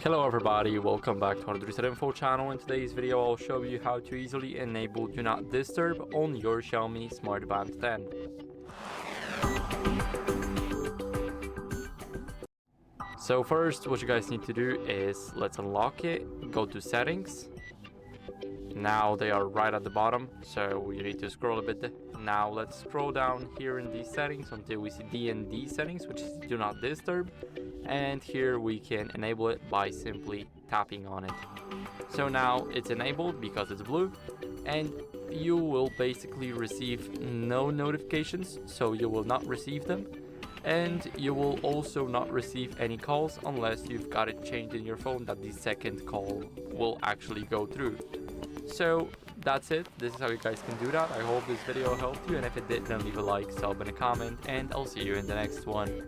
Hello everybody, welcome back to HardReset.Info channel. In today's video I'll show you how to easily enable Do Not Disturb on your Xiaomi Smart Band 10. So first what you guys need to do is let's unlock it, go to settings. Now they are right at the bottom, so you need to scroll a bit. Now let's scroll down here in these settings until we see DND Settings, which is Do Not Disturb. And here we can enable it by simply tapping on it. So now it's enabled because it's blue, and you will basically receive no notifications, so you will not receive them. And you will also not receive any calls unless you've got it changed in your phone that the second call will actually go through. So that's it. This is how you guys can do that. I hope this video helped you, and if it did, then leave a like, sub, and a comment, and I'll see you in the next one.